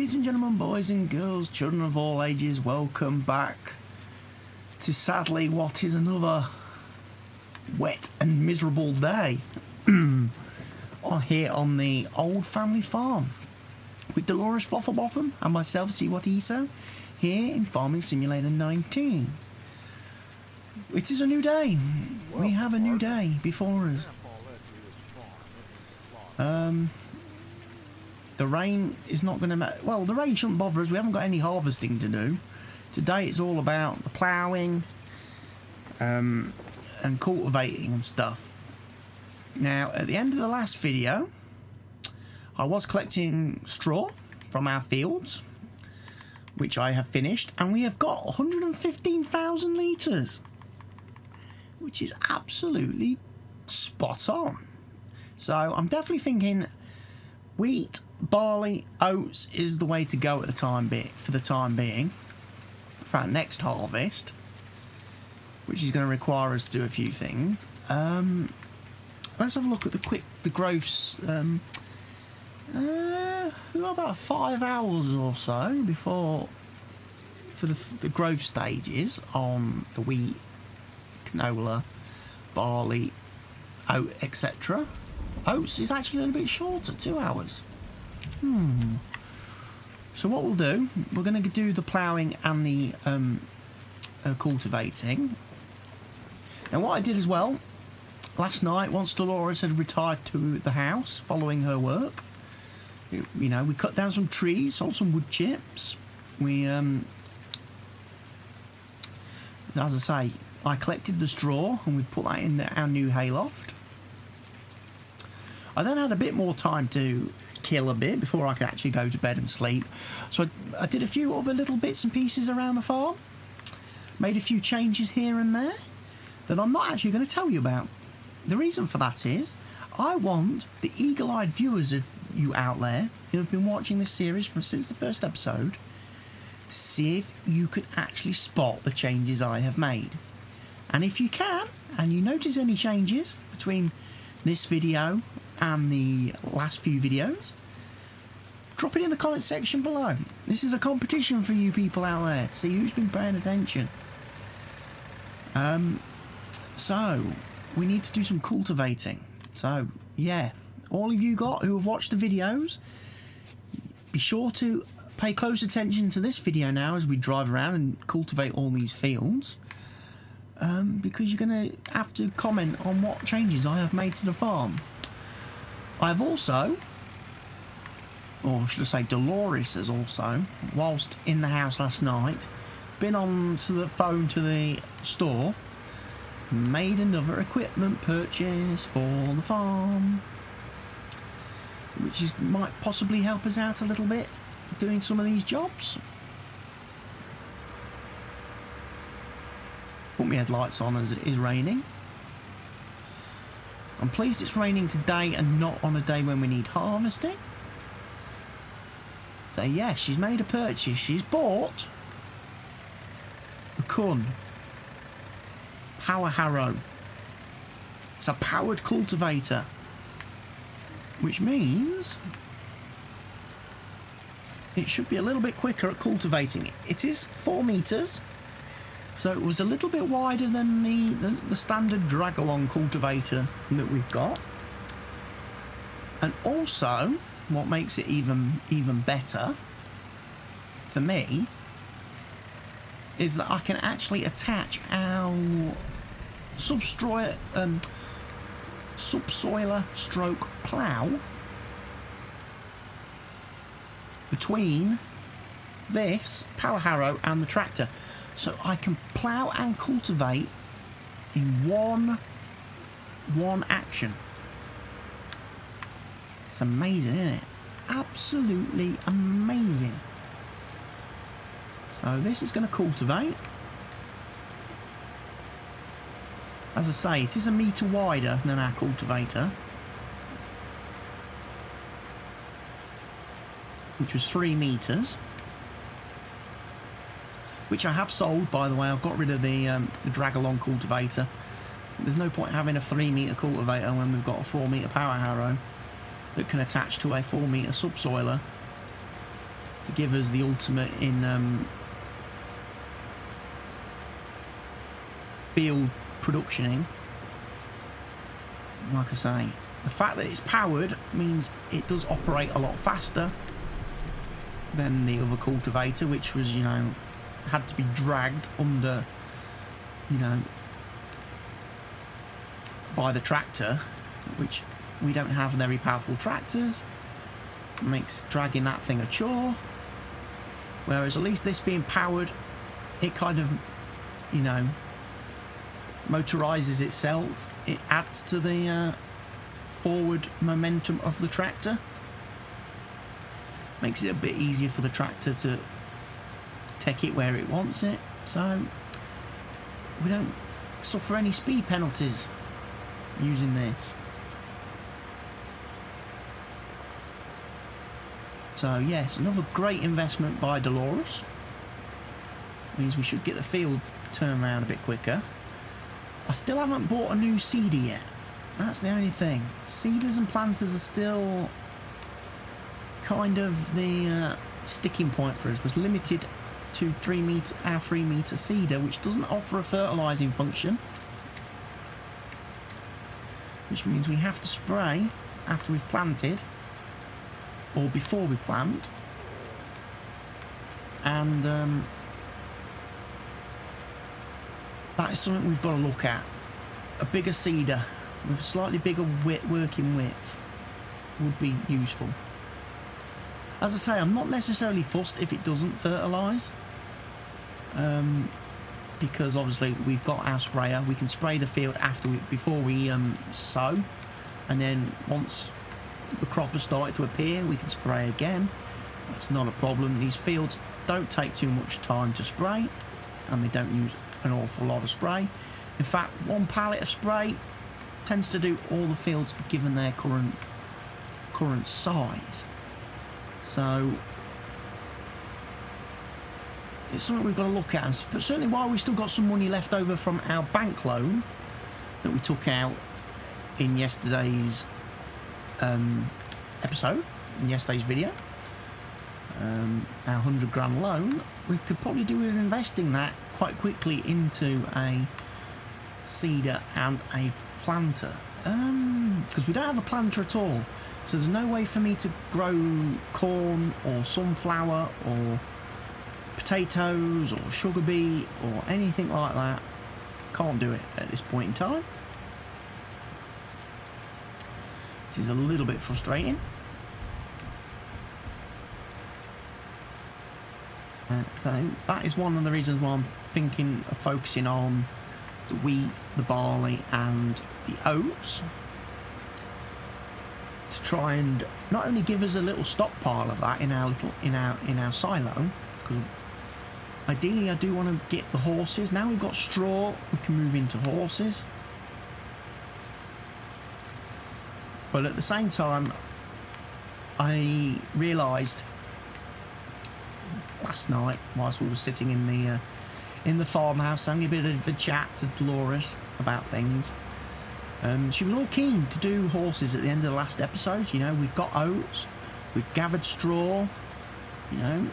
Ladies and gentlemen, boys and girls, children of all ages, welcome back to sadly what is another wet and miserable day here on the old family farm with Delores Flofflebotham and myself, CWATTYESO, here in Farming Simulator 19. It is a new day. We have a new day before us. The rain is not going to matter. Well, the rain shouldn't bother us. We haven't got any harvesting to do. Today it's all about the ploughing and cultivating and stuff. Now, at the end of the last video, I was collecting straw from our fields, which I have finished, and we have got 115,000 litres, which is absolutely spot on. So I'm definitely thinking wheat, barley, oats is the way to go at the time for the time being for our next harvest, which is going to require us to do a few things. Let's have a look at the growths. We've got about 5 hours or so before for the growth stages on the wheat, canola, barley, oat, etc. Oats is actually a little bit shorter, 2 hours. So what we'll do, we're going to do the ploughing and the cultivating. Now what I did as well, last night, once Delores had retired to the house following her work, we cut down some trees, sold some wood chips. We, as I say, I collected the straw and we put that in our new hayloft. I then had a bit more time to kill a bit before I could actually go to bed and sleep. So I did a few other little bits and pieces around the farm. Made a few changes here and there that I'm not actually going to tell you about. The reason for that is I want the eagle-eyed viewers of you out there who have been watching this series since the first episode to see if you could actually spot the changes I have made. And if you can, and you notice any changes between this video and the last few videos, drop it in the comment section below. This is a competition for you people out there to see who's been paying attention. So we need to do some cultivating. So yeah, all of you who have watched the videos, be sure to pay close attention to this video now as we drive around and cultivate all these fields, because you're going to have to comment on what changes I have made to the farm. I've also, or should I say Delores has also, whilst in the house last night, been on to the phone to the store and made another equipment purchase for the farm, which might possibly help us out a little bit doing some of these jobs. Put my headlights on as it is raining. I'm pleased it's raining today and not on a day when we need harvesting. So yeah, she's made a purchase. She's bought the Kun Power Harrow. It's a powered cultivator, which means it should be a little bit quicker at cultivating. It is 4 meters, so it was a little bit wider than the standard drag-along cultivator that we've got. And also, what makes it even better for me is that I can actually attach our subsoiler stroke plough between this power harrow and the tractor, so I can plough and cultivate in one action. It's amazing, isn't it? Absolutely amazing. So this is going to cultivate. As I say, it is 1 metre wider than our cultivator, which was 3 metres, which I have sold, by the way. I've got rid of the drag-along cultivator. There's no point having a 3 metre cultivator when we've got a 4 metre power harrow that can attach to a 4 metre subsoiler. to give us the ultimate in field productioning. Like I say, the fact that it's powered means it does operate a lot faster than the other cultivator, which was, you know, had to be dragged under, you know, by the tractor, which we don't have very powerful tractors. It makes dragging that thing a chore. Whereas at least this being powered, it kind of, you know, motorizes itself. It adds to the forward momentum of the tractor. Makes it a bit easier for the tractor to take it where it wants it. So we don't suffer any speed penalties using this. So yes, another great investment by Delores. Means we should get the field turned around a bit quicker. I still haven't bought a new seeder yet. That's the only thing. Seeders and planters are still kind of the sticking point for us. Was limited to 3 meter seeder, which doesn't offer a fertilising function, which means we have to spray after we've planted or before we plant. And that is something we've got to look at. A bigger seeder with a slightly bigger working width would be useful. As I say, I'm not necessarily fussed if it doesn't fertilise, because obviously we've got our sprayer. We can spray the field before we sow, and then once the crop has started to appear, we can spray again. That's not a problem. These fields don't take too much time to spray, and they don't use an awful lot of spray. In fact, 1 pallet of spray tends to do all the fields given their current size. So it's something we've got to look at. But certainly while we've still got some money left over from our bank loan that we took out in yesterday's episode, in yesterday's video, our 100 grand loan, we could probably do with investing that quite quickly into a seeder and a planter, because we don't have a planter at all, so there's no way for me to grow corn or sunflower or potatoes or sugar beet or anything like that. Can't do it at this point in time, which is a little bit frustrating. So that is one of the reasons why I'm thinking of focusing on the wheat, the barley and the oats, to try and not only give us a little stockpile of that in our silo, because ideally I do want to get the horses. Now we've got straw, we can move into horses, but at the same time I realised last night, whilst we were sitting in the farmhouse having a bit of a chat to Delores about things, she was all keen to do horses at the end of the last episode. You know, we'd got oats, we'd gathered straw, you know,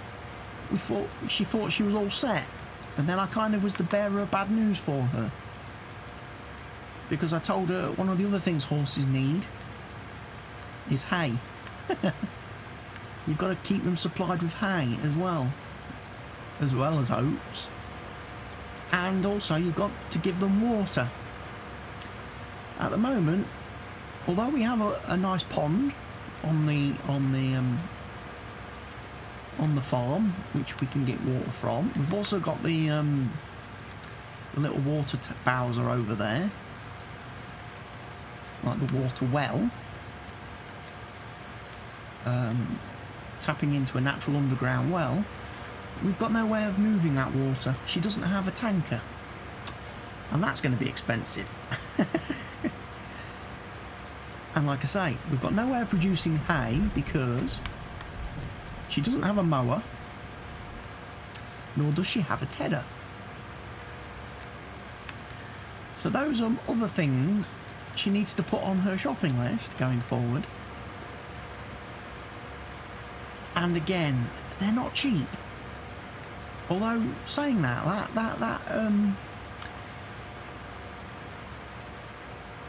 she thought she was all set, and then I kind of was the bearer of bad news for her, because I told her one of the other things horses need is hay. You've got to keep them supplied with hay as well as oats, and also you've got to give them water. At the moment, although we have a nice pond on the farm which we can get water from, we've also got the little water bowser over there, like the water well, tapping into a natural underground well. We've got no way of moving that water. She doesn't have a tanker, and that's going to be expensive. And like I say, we've got no way of producing hay because she doesn't have a mower, nor does she have a tedder. So those are other things she needs to put on her shopping list going forward. And again, they're not cheap. Although saying that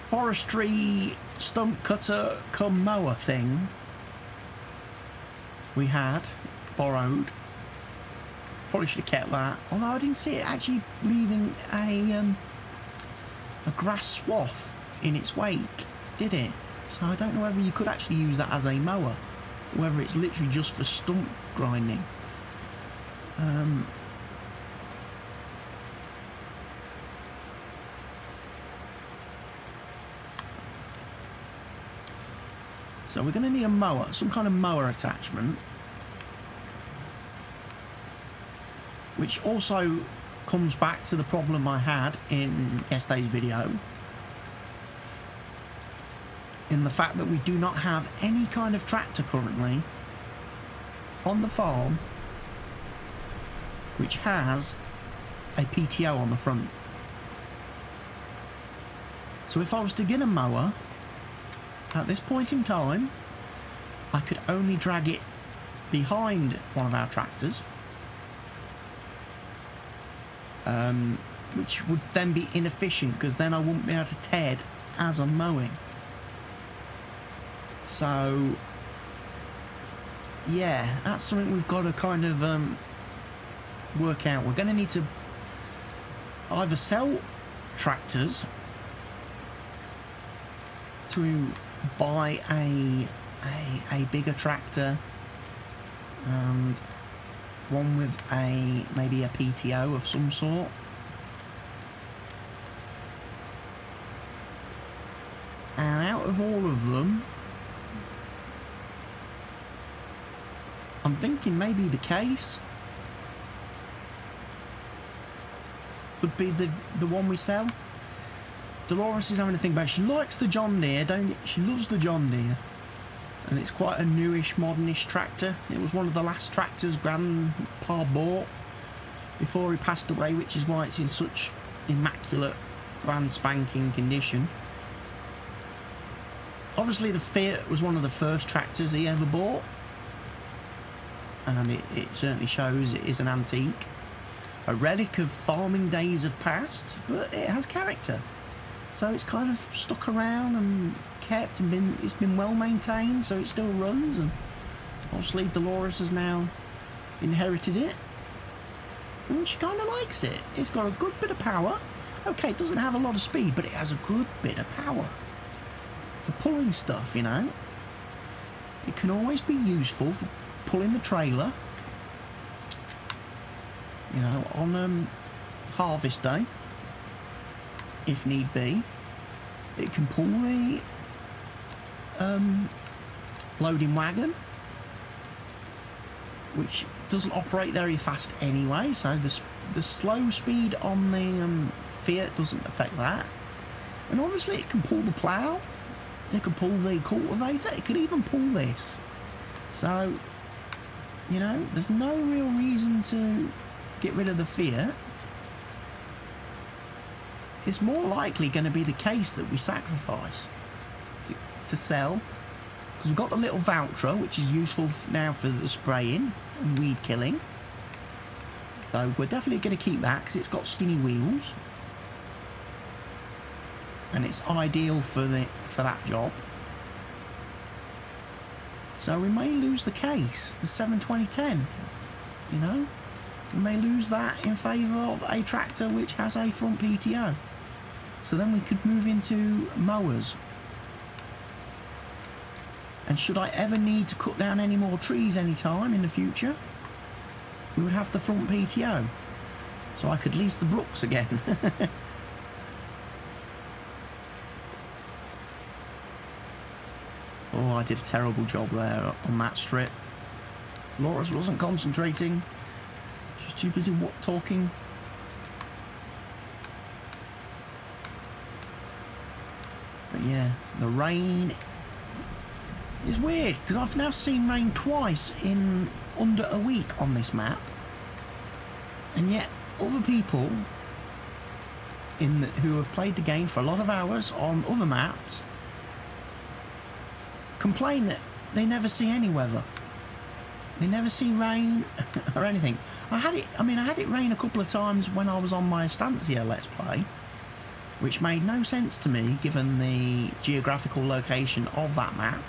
forestry stump cutter cum mower thing we had borrowed, probably should have kept that. Although I didn't see it actually leaving a grass swath in its wake, did it? So I don't know whether you could actually use that as a mower, or whether it's literally just for stump grinding. So we're going to need a mower, some kind of mower attachment, which also comes back to the problem I had in yesterday's video, in the fact that we do not have any kind of tractor currently on the farm which has a PTO on the front. So if I was to get a mower at this point in time, I could only drag it behind one of our tractors, which would then be inefficient because then I wouldn't be able to ted as I'm mowing. So yeah, that's something we've got to kind of work out. We're going to need to either sell tractors to buy a bigger tractor and one with maybe a PTO of some sort, and out of all of them I'm thinking maybe the case would be the one we sell. Delores is having to think about it. She likes the John Deere, she loves the John Deere, and it's quite a newish, modernish tractor. It was one of the last tractors Grandpa bought before he passed away, which is why it's in such immaculate, brand spanking condition. Obviously the Fiat was one of the first tractors he ever bought, and it certainly shows it is an antique, a relic of farming days of past, but it has character. So it's kind of stuck around and kept and it's been well maintained, so it still runs, and obviously Delores has now inherited it and she kind of likes it. It's got a good bit of power. Okay, it doesn't have a lot of speed, but it has a good bit of power for pulling stuff, you know. It can always be useful for pulling the trailer, you know, on harvest day if need be. It can pull the loading wagon, which doesn't operate very fast anyway, so the slow speed on the Fiat doesn't affect that. And obviously it can pull the plough, it can pull the cultivator, it could even pull this. So, you know, there's no real reason to get rid of the Fiat. It's more likely going to be the case that we sacrifice to sell, because we've got the little Valtra, which is useful now for the spraying and weed killing. So we're definitely going to keep that because it's got skinny wheels and it's ideal for that job. So we may lose the case, the 72010, you know. We may lose that in favour of a tractor which has a front PTO. So then we could move into mowers. And should I ever need to cut down any more trees anytime in the future, we would have the front PTO. So I could lease the Brooks again. Oh, I did a terrible job there on that strip. Delores wasn't concentrating. She was too busy talking. But yeah, the rain is weird because I've now seen rain twice in under a week on this map, and yet other people who have played the game for a lot of hours on other maps complain that they never see any weather. They never see rain or anything. I had it rain a couple of times when I was on my Estancia Let's Play, which made no sense to me given the geographical location of that map.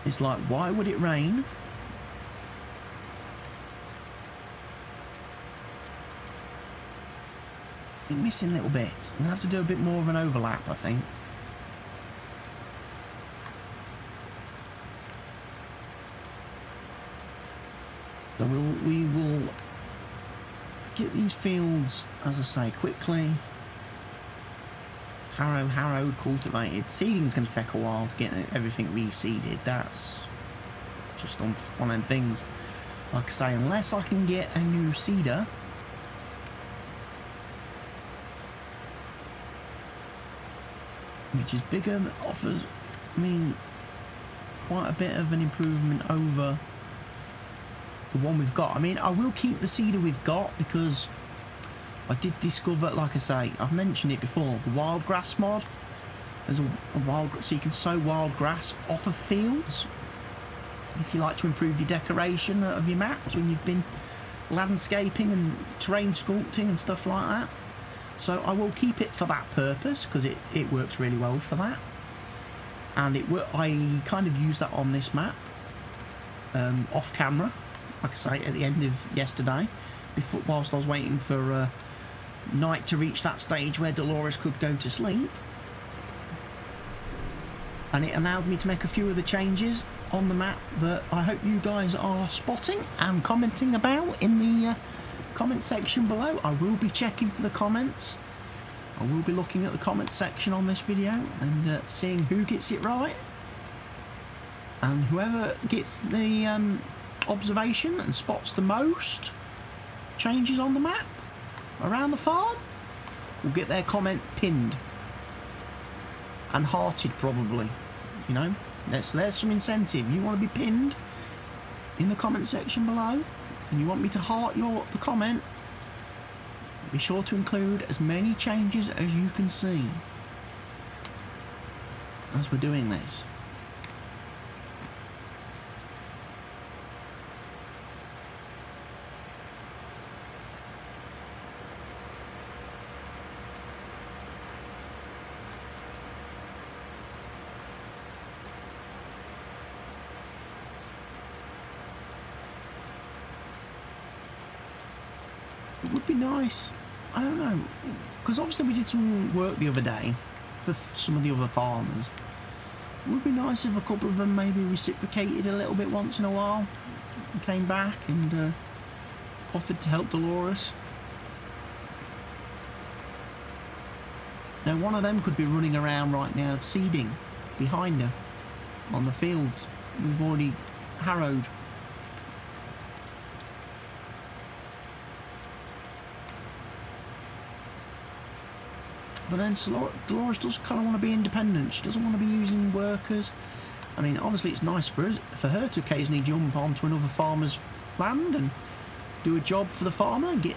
It's like, why would it rain? I'm missing little bits. I'm going to have to do a bit more of an overlap, I think. So we will get these fields, as I say, quickly harrowed, cultivated. Seeding's going to take a while to get everything reseeded. That's just one of them things. Like I say, unless I can get a new seeder, which is bigger, that offers me quite a bit of an improvement over the one we've got. I mean, I will keep the seeder we've got because I did discover, like I say, I've mentioned it before, the wild grass mod. There's a wild, so you can sow wild grass off of fields if you like to improve your decoration of your maps when you've been landscaping and terrain sculpting and stuff like that. So I will keep it for that purpose because it works really well for that. And I kind of used that on this map off camera, like I say, at the end of yesterday, whilst I was waiting for night to reach that stage where Delores could go to sleep. And it allowed me to make a few of the changes on the map that I hope you guys are spotting and commenting about in the comment section below. I will be checking for the comments. I will be looking at the comment section on this video and seeing who gets it right. And whoever gets the observation and spots the most changes on the map around the farm will get their comment pinned and hearted, probably. You know, there's some incentive. You want to be pinned in the comment section below and you want me to heart the comment, be sure to include as many changes as you can see as we're doing this. It would be nice, I don't know, because obviously we did some work the other day for some of the other farmers. It would be nice if a couple of them maybe reciprocated a little bit once in a while and came back and offered to help Delores. Now one of them could be running around right now seeding behind her on the field we've already harrowed. But then Delores does kind of want to be independent. She doesn't want to be using workers. I mean, obviously it's nice for her to occasionally jump onto another farmer's land and do a job for the farmer and get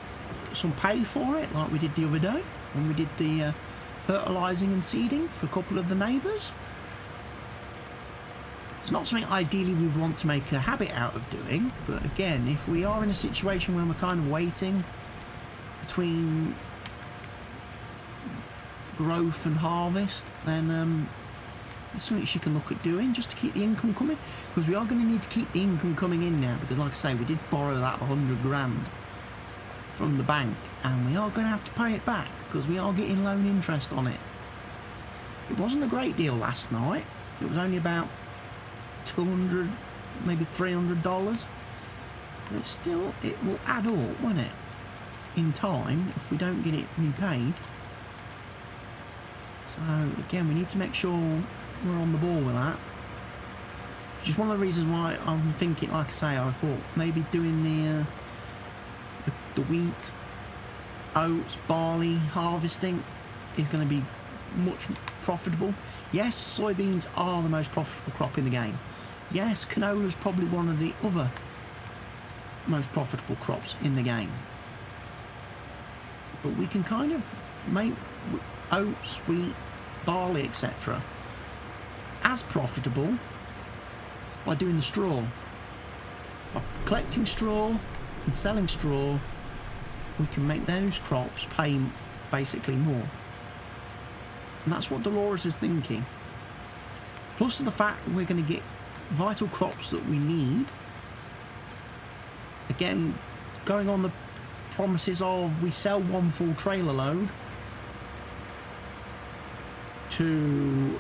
some pay for it, like we did the other day when we did the fertilising and seeding for a couple of the neighbours. It's not something ideally we want to make a habit out of doing, but again, if we are in a situation where we're kind of waiting between growth and harvest, then it's something she can look at doing just to keep the income coming, because we are going to need to keep the income coming in now, because like I say, we did borrow that 100 grand from the bank and we are going to have to pay it back because we are getting loan interest on it. It wasn't a great deal last night. It was only about $200, maybe $300, but still it will add up, won't it, in time if we don't get it repaid. So again, we need to make sure we're on the ball with that. Which is one of the reasons why I'm thinking, like I say, I thought maybe doing the wheat, oats, barley harvesting is going to be much profitable. Yes, soybeans are the most profitable crop in the game. Yes, canola is probably one of the other most profitable crops in the game. But we can kind of make oats, wheat, barley, etc., as profitable by doing the straw. By collecting straw and selling straw, we can make those crops pay basically more. And that's what Delores is thinking. Plus the fact we're going to get vital crops that we need. Again, going on the promises of we sell one full trailer load to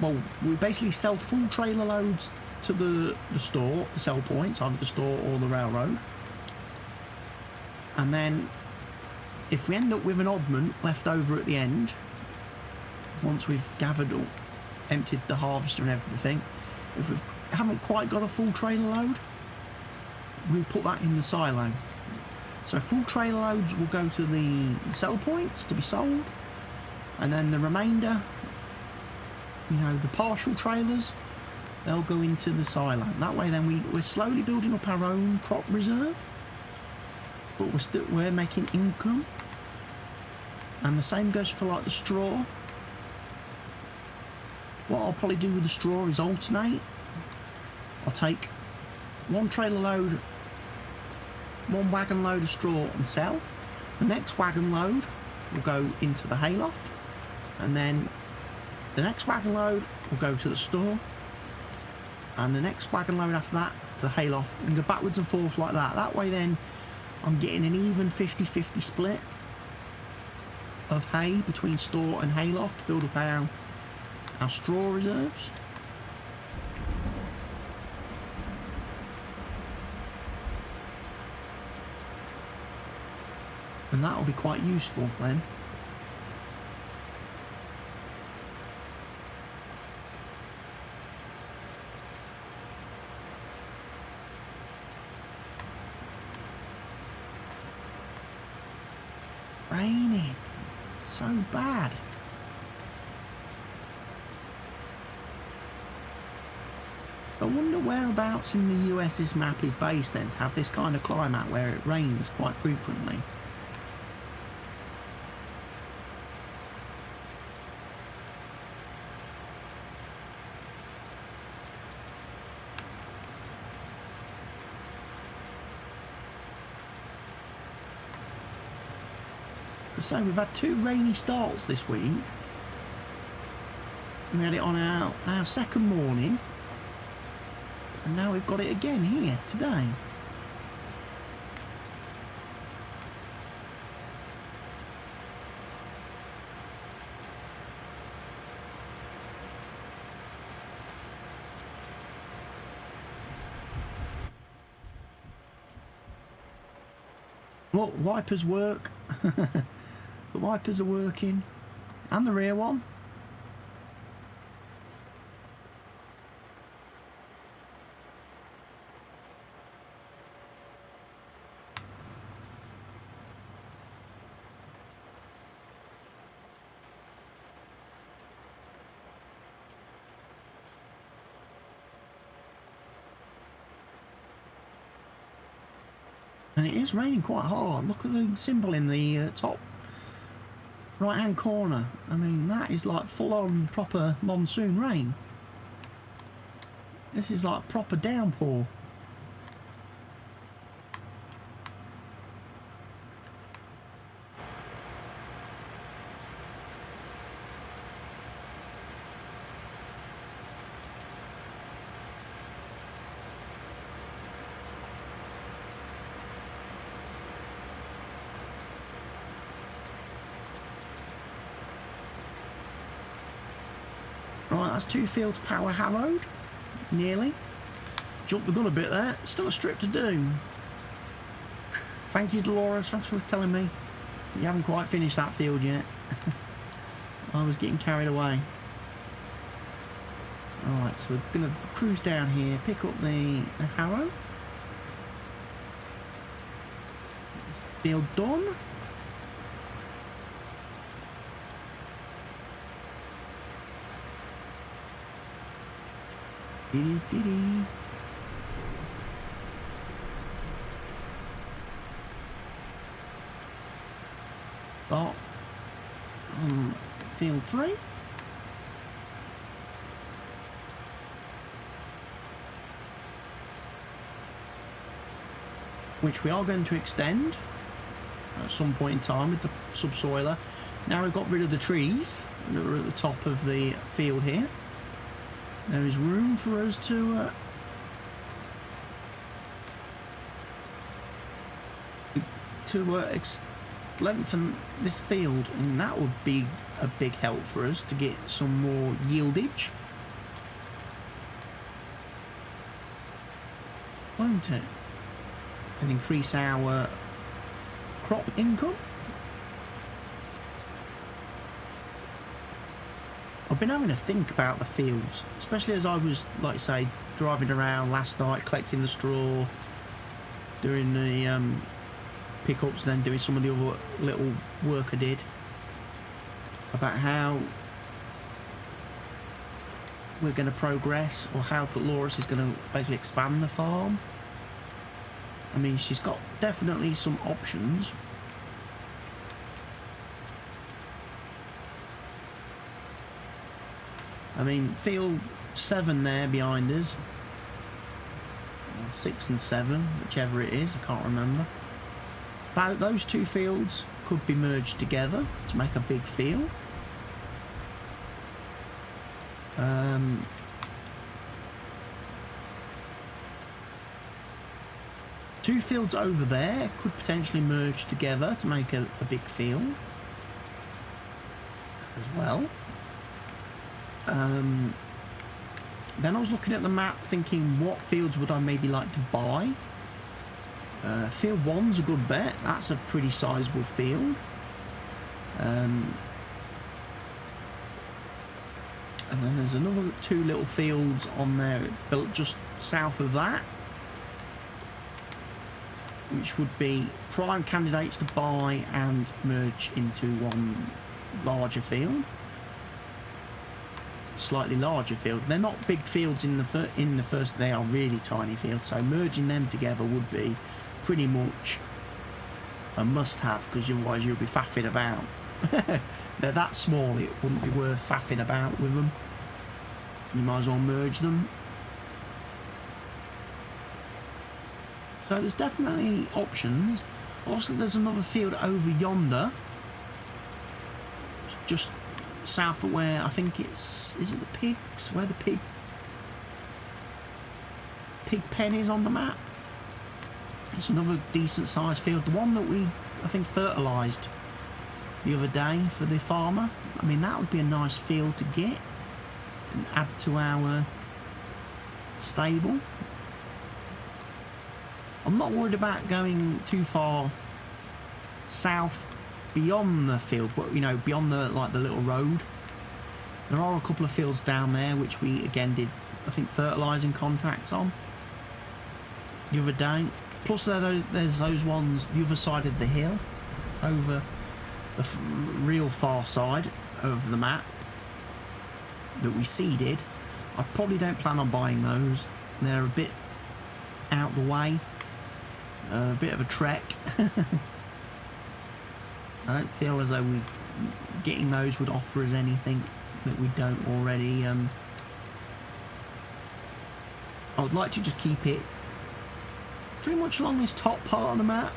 well, we basically sell full trailer loads to the store, the sell points, either the store or the railroad. And then if we end up with an oddment left over at the end, once we've gathered or emptied the harvester and everything, if we haven't quite got a full trailer load, we'll put that in the silo. So full trailer loads will go to the sell points to be sold, and then the remainder, you know, the partial trailers, they'll go into the silo. That way then we're slowly building up our own crop reserve, but we're making income. And the same goes for like the straw. What I'll probably do with the straw is alternate. I'll take one trailer load, one wagon load of straw and sell. The next wagon load will go into the hayloft, and then the next wagon load will go to the store, and the next wagon load after that to the hayloft, and go backwards and forth like that. That way then I'm getting an even 50-50 split of hay between store and hayloft to build up our straw reserves. And that will be quite useful then. Raining. So bad. I wonder whereabouts in the US this map is based then to have this kind of climate where it rains quite frequently. So we've had 2 rainy starts this week. We had it on our second morning, and now we've got it again here today. Look, wipers work. The wipers are working, and the rear one. And it is raining quite hard. Look at the symbol in the top right hand corner. I mean, that is like full on proper monsoon rain. This is like proper downpour. Right, that's 2 fields power harrowed, nearly. Jumped the gun a bit there, still a strip to do. Thank you, Delores, thanks for telling me you haven't quite finished that field yet. I was getting carried away. Alright, so we're going to cruise down here, pick up the harrow. Field done. Diddy diddy. But field 3. Which we are going to extend at some point in time with the subsoiler. Now we've got rid of the trees that are at the top of the field here. There is room for us to lengthen this field, and that would be a big help for us to get some more yieldage, won't it? And increase our crop income. I've been having to think about the fields, especially as I was, like I say, driving around last night, collecting the straw, doing the pickups, then doing some of the other little work I did, about how we're going to progress, or how Delores is going to basically expand the farm. I mean, she's got definitely some options. I mean, field 7 there behind us, or 6 and 7, whichever it is, I can't remember. Those two fields could be merged together to make a big field. Two fields over there could potentially merge together to make a big field as well. Then I was looking at the map thinking, what fields would I maybe like to buy? Field 1's a good bet. That's a pretty sizable field. And then there's another 2 little fields on there built just south of that, which would be prime candidates to buy and merge into one larger field. Slightly larger field. They're not big fields in the first. They are really tiny fields. So merging them together would be pretty much a must-have, because otherwise you'll be faffing about. They're that small, it wouldn't be worth faffing about with them. You might as well merge them. So there's definitely options. Also, there's another field over yonder, just south of where I think is it the pigs? Where the pig pen is on the map. It's another decent sized field. The one that we, I think, fertilised the other day for the farmer. I mean, that would be a nice field to get and add to our stable. I'm not worried about going too far south beyond the field, but you know, beyond the the little road. There are a couple of fields down there which we again did, I think, fertilising contracts on the other day. Plus there's those ones the other side of the hill, over the real far side of the map, that we seeded. I probably don't plan on buying those. They're a bit out the way, a bit of a trek. I don't feel as though getting those would offer us anything that we don't already. I would like to just keep it pretty much along this top part of the map.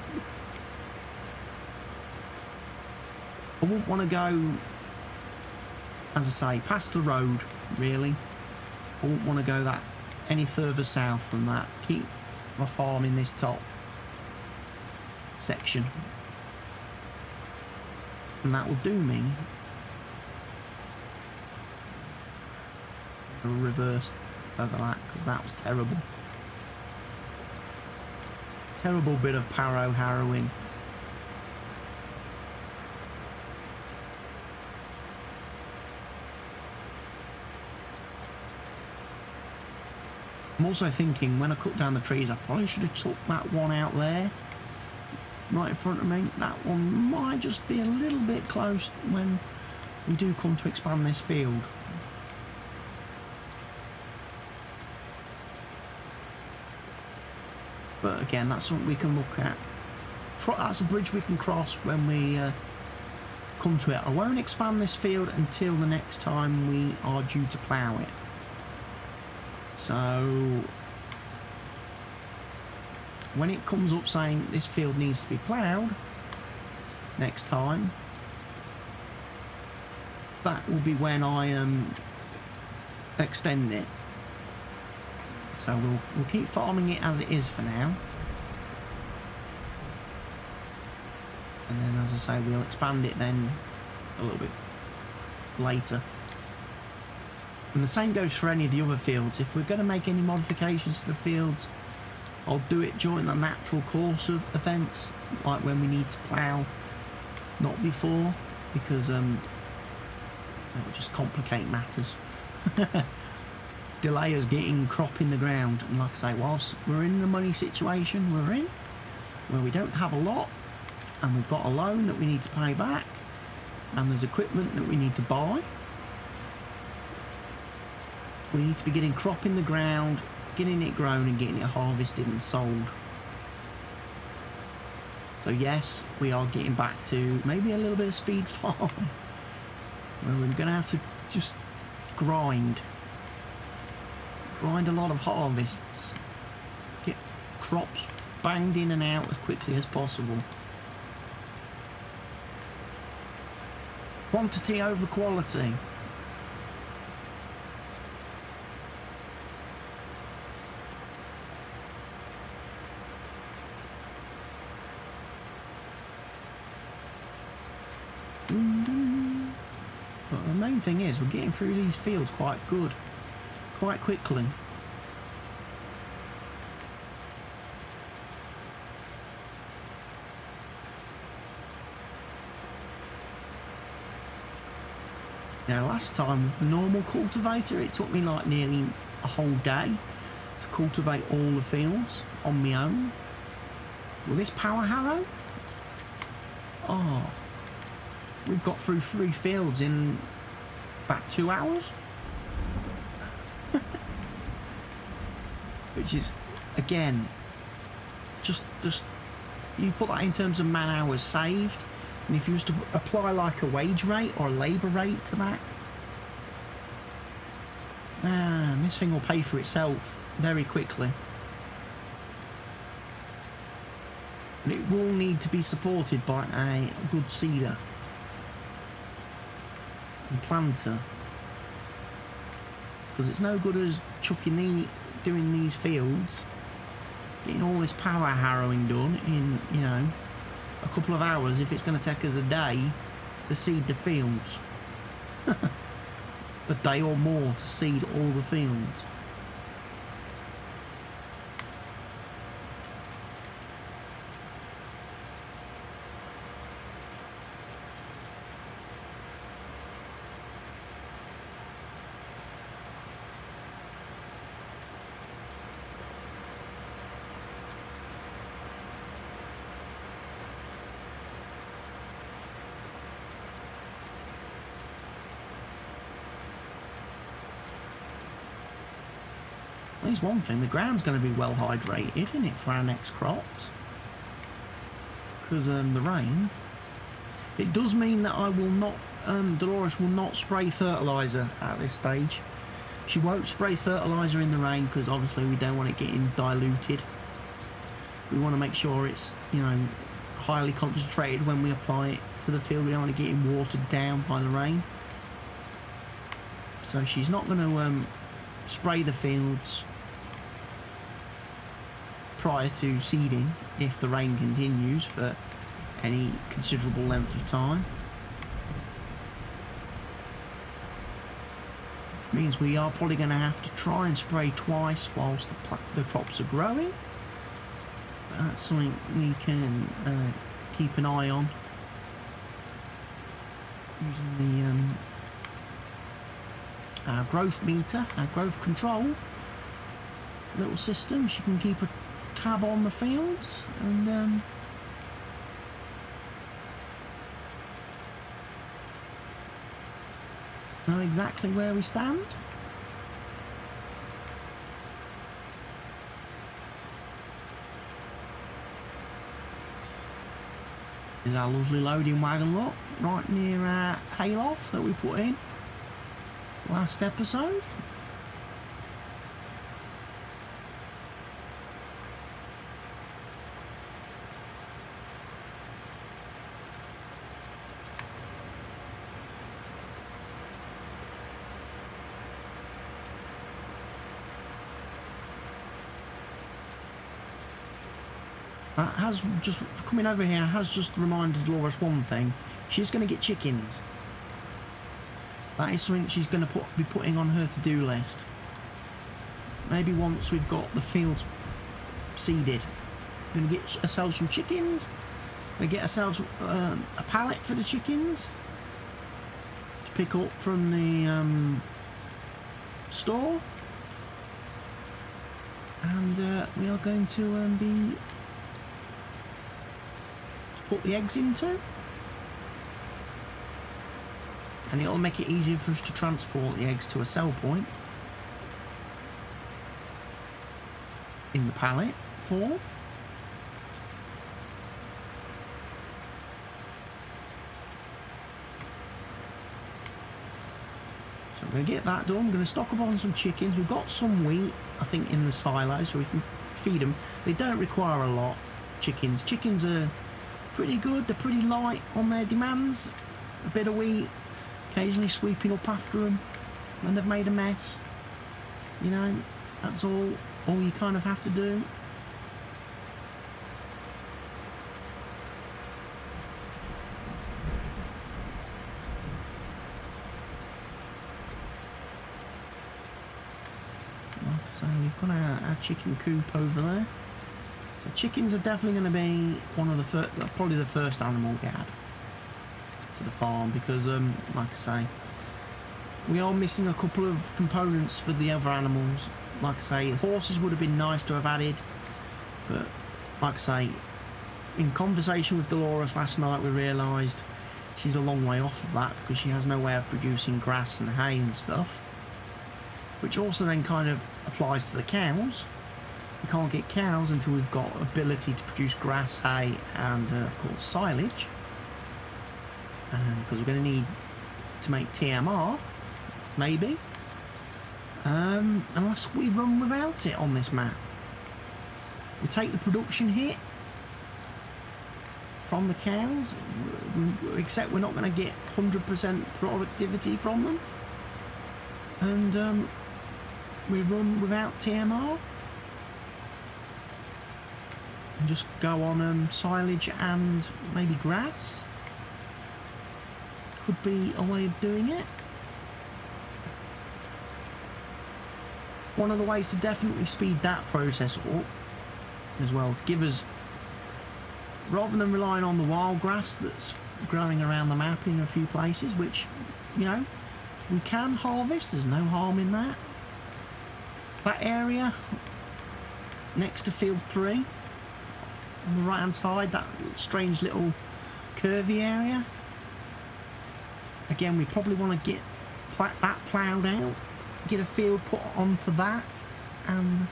I wouldn't want to go, as I say, past the road, really. I wouldn't want to go that any further south than that. Keep my farm in this top section. And that will do me. A reverse over that, because that was terrible. Terrible bit of harrowing. I'm also thinking, when I cut down the trees, I probably should have took that one out there, right in front of me. That one might just be a little bit close when we do come to expand this field. But again, that's something we can look at. That's a bridge we can cross when we come to it. I won't expand this field until the next time we are due to plough it. So when it comes up saying this field needs to be ploughed next time, that will be when I extend it. So we'll keep farming it as it is for now, and then, as I say, we'll expand it then a little bit later. And the same goes for any of the other fields. If we're going to make any modifications to the fields, I'll do it during the natural course of events, like when we need to plough, not before, because it will just complicate matters. Delay us getting crop in the ground. And like I say, whilst we're in the money situation we're in, where we don't have a lot, and we've got a loan that we need to pay back, and there's equipment that we need to buy, we need to be getting crop in the ground, getting it grown and getting it harvested and sold. So yes, we are getting back to maybe a little bit of speed farming, where we're going to have to just grind a lot of harvests, get crops banged in and out as quickly as possible. Quantity over quality. But the main thing is we're getting through these fields quite quickly. Now last time with the normal cultivator it took me like nearly a whole day to cultivate all the fields on my own. With this power harrow, we've got through 3 fields in about 2 hours. Which is, again, just you put that in terms of man hours saved, and if you was to apply like a wage rate or a labour rate to that, man, this thing will pay for itself very quickly. And it will need to be supported by a good seeder and planter, because it's no good as doing these fields, getting all this power harrowing done in, you know, a couple of hours if it's going to take us a day to seed the fields. A day or more to seed all the fields. There's one thing, the ground's going to be well hydrated, isn't it, for our next crops? Because the rain. It does mean that I will not, Delores will not spray fertiliser at this stage. She won't spray fertiliser in the rain because obviously we don't want it getting diluted. We want to make sure it's, you know, highly concentrated when we apply it to the field. We don't want it getting watered down by the rain. So she's not going to spray the fields prior to seeding if the rain continues for any considerable length of time. Which means we are probably going to have to try and spray twice whilst the crops are growing. But that's something we can keep an eye on using the our growth meter, our growth control little system. She can keep a tab on the fields and know exactly where we stand. There's our lovely loading wagon, look, right near our hayloft that we put in last episode. That has just, coming over here, has just reminded Delores one thing. She's going to get chickens. That is something she's going to be putting on her to-do list. Maybe once we've got the fields seeded. We're going to get ourselves some chickens. We're going to get ourselves a pallet for the chickens to pick up from the store. And we are going to be... put the eggs into, and it'll make it easier for us to transport the eggs to a sell point in the pallet form. So I'm going to get that done. I'm going to stock up on some chickens. We've got some wheat, I think, in the silo, so we can feed them. They don't require a lot, chickens. Chickens are pretty good, they're pretty light on their demands. A bit of wheat, occasionally sweeping up after them when they've made a mess. You know, that's all you kind of have to do. Like I say, we've got our chicken coop over there. So chickens are definitely going to be one of the first, probably the first animal we add to the farm, because like I say, we are missing a couple of components for the other animals. Like I say, horses would have been nice to have added, but like I say, in conversation with Delores last night, we realised she's a long way off of that, because she has no way of producing grass and hay and stuff, which also then kind of applies to the cows. We can't get cows until we've got ability to produce grass, hay, and of course silage, because we're going to need to make TMR, maybe, unless we run without it on this map. We take the production hit from the cows, except we're not going to get 100% productivity from them, and we run without TMR. And just go on silage and maybe grass. Could be a way of doing it. One of the ways to definitely speed that process up as well, to give us, rather than relying on the wild grass that's growing around the map in a few places, which, you know, we can harvest, there's no harm in that. That area next to field 3 on the right hand side, that strange little curvy area, again we probably want to get that ploughed out, get a field put onto that, and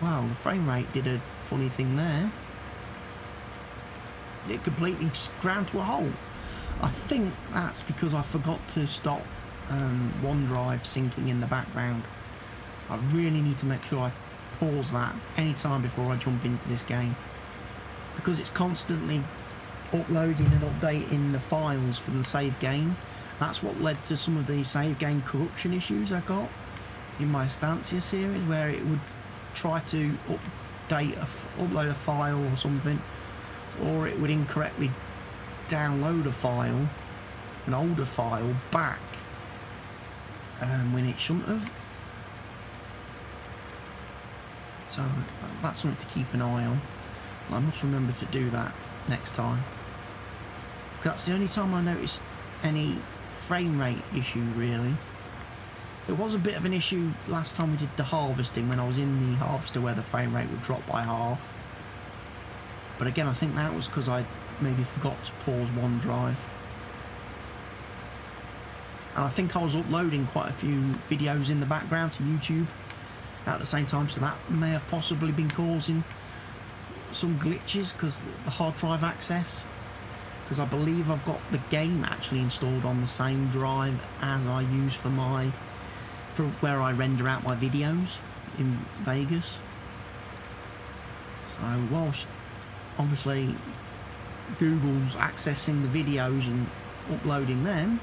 wow, the frame rate did a funny thing there. It completely just ground to a halt. I think that's because I forgot to stop OneDrive syncing in the background. I really need to make sure I pause that anytime before I jump into this game, because it's constantly uploading and updating the files for the save game. That's what led to some of the save game corruption issues I got in my Estancia series, where it would try to upload a file or something, or it would incorrectly download a file, an older file, back when it shouldn't have. So that's something to keep an eye on. I must remember to do that next time. That's the only time I noticed any frame rate issue, really. There was a bit of an issue last time we did the harvesting, when I was in the harvester, where the frame rate would drop by half. But again, I think that was because I maybe forgot to pause OneDrive. And I think I was uploading quite a few videos in the background to YouTube at the same time, so that may have possibly been causing some glitches because the hard drive access, because I believe I've got the game actually installed on the same drive as I use for where I render out my videos in Vegas. So whilst obviously Google's accessing the videos and uploading them,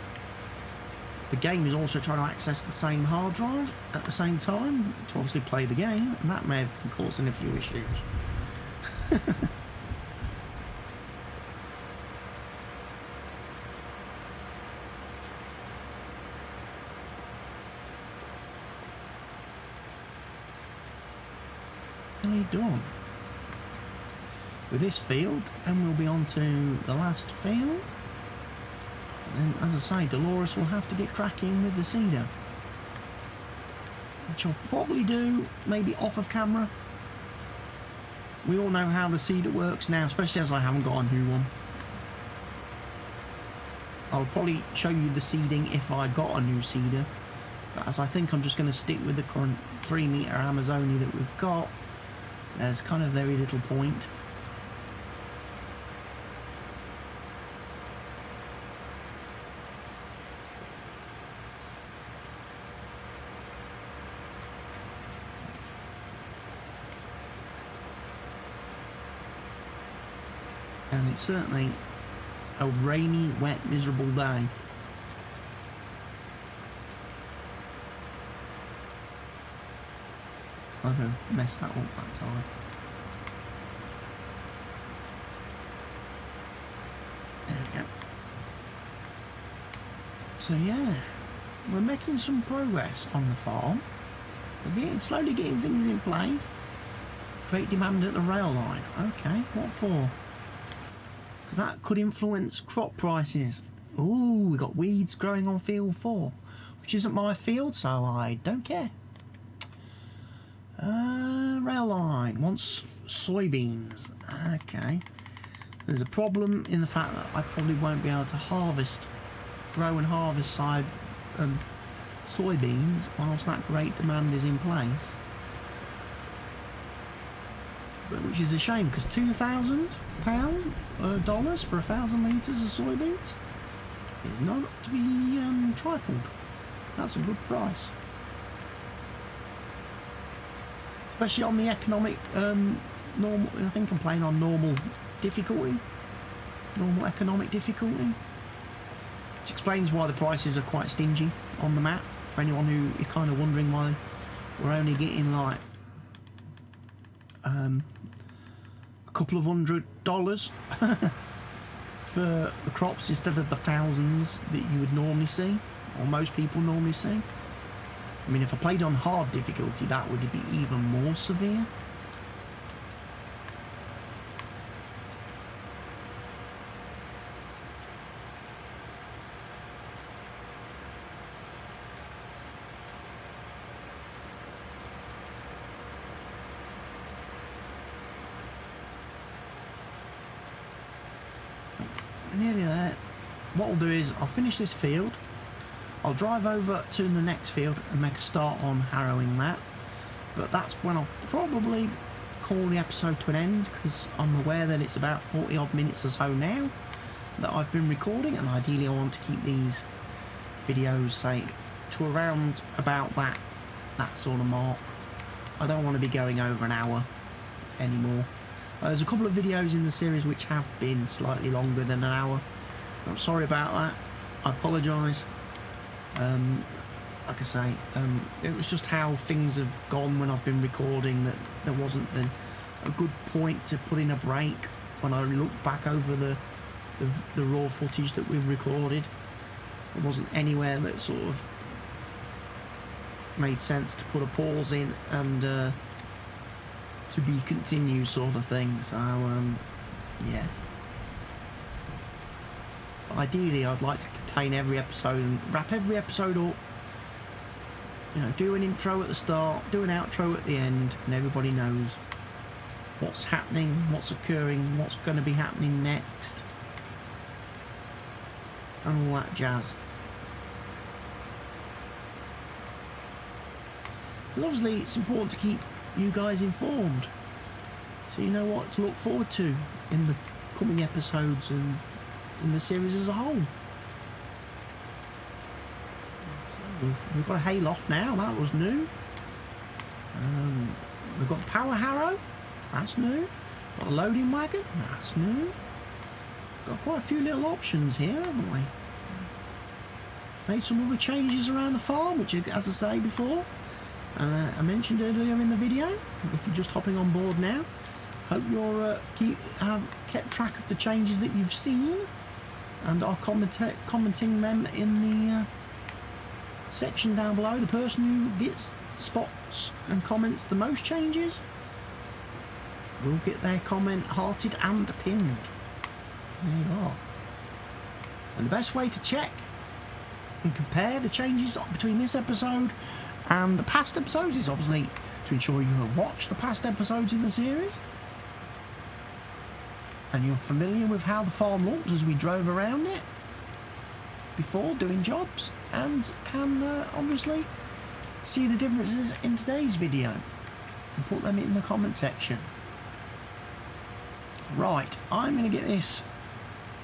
the game is also trying to access the same hard drive at the same time to obviously play the game, and that may have been causing a few issues. Nearly done with this field, and we'll be on to the last field. And then, as I say, Delores will have to get cracking with the cedar, which I'll probably do maybe off of camera. We all know how the cedar works now, especially as I haven't got a new one. I'll probably show you the seeding if I got a new cedar, but as I think I'm just going to stick with the current 3-metre Amazonia that we've got, there's kind of very little point. And it's certainly a rainy, wet, miserable day. I've messed that up that time. There we go. So yeah, we're making some progress on the farm. We're slowly getting things in place. Create demand at the rail line. Okay, what for? Because that could influence crop prices. Ooh, we got weeds growing on field 4, which isn't my field, so I don't care. Rail line wants soybeans. Okay. There's a problem in the fact that I probably won't be able to grow and harvest soybeans whilst that great demand is in place. Which is a shame, because $2,000 for 1,000 litres of soybeans is not to be trifled. That's a good price, especially on the economic normal. I think I'm playing on normal economic difficulty, which explains why the prices are quite stingy on the map. For anyone who is kind of wondering why we're only getting like a couple of $100 for the crops instead of the thousands that you would normally see, or most people normally see. I mean, if I played on hard difficulty, that would be even more severe. Nearly there. What I'll do is I'll finish this field, I'll drive over to the next field and make a start on harrowing that, but that's when I'll probably call the episode to an end, because I'm aware that it's about 40 odd minutes or so now that I've been recording, and ideally I want to keep these videos, say, to around about that sort of mark. I don't want to be going over an hour anymore. There's a couple of videos in the series which have been slightly longer than an hour. I'm sorry about that. I apologise. Like I say, it was just how things have gone when I've been recording, that there wasn't a good point to put in a break when I looked back over the raw footage that we've recorded. There wasn't anywhere that sort of made sense to put a pause in and to be continued sort of thing. So yeah, ideally I'd like to contain every episode and wrap every episode up, you know, do an intro at the start, do an outro at the end, and everybody knows what's happening, what's occurring, what's going to be happening next, and all that jazz. But obviously it's important to keep you guys informed, so you know what to look forward to in the coming episodes and in the series as a whole. So we've got a hayloft now, that was new. We've got the power harrow, that's new. Got the loading wagon, that's new. Got quite a few little options here, haven't we? Made some other changes around the farm, which, as I say before, I mentioned earlier in the video. If you're just hopping on board now, hope you're have kept track of the changes that you've seen, and are commenting them in the section down below. The person who gets spots and comments the most changes will get their comment hearted and pinned. There you are. And the best way to check and compare the changes between this episode and the past episodes is obviously to ensure you have watched the past episodes in the series and you're familiar with how the farm looked as we drove around it before doing jobs, and can obviously see the differences in today's video and put them in the comment section. Right, I'm going to get this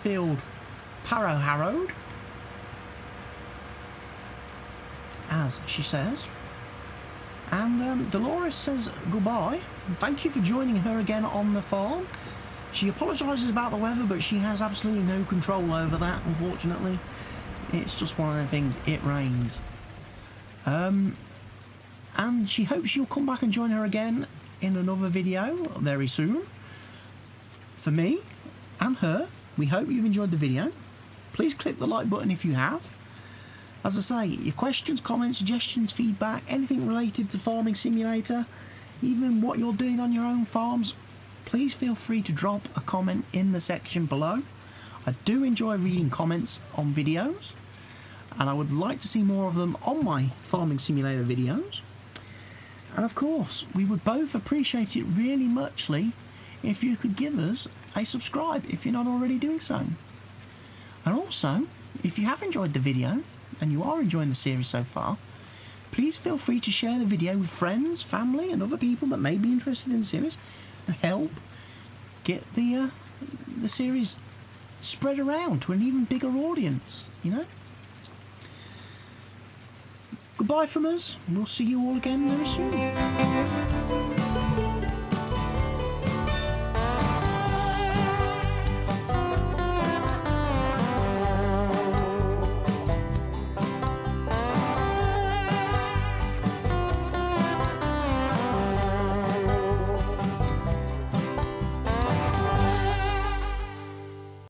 field harrowed, as she says, and Delores says goodbye. Thank you for joining her again on the farm. She apologises about the weather, but she has absolutely no control over that, unfortunately. It's just one of them things, it rains. And she hopes you'll come back and join her again in another video very soon. For me and her, we hope you've enjoyed the video. Please click the like button if you have. As I say, your questions, comments, suggestions, feedback, anything related to Farming Simulator, even what you're doing on your own farms, please feel free to drop a comment in the section below. I do enjoy reading comments on videos, and I would like to see more of them on my Farming Simulator videos. And of course, we would both appreciate it really muchly if you could give us a subscribe if you're not already doing so. And also, if you have enjoyed the video and you are enjoying the series so far, please feel free to share the video with friends, family and other people that may be interested in the series, and help get the series spread around to an even bigger audience, you know. Goodbye from us, we'll see you all again very soon.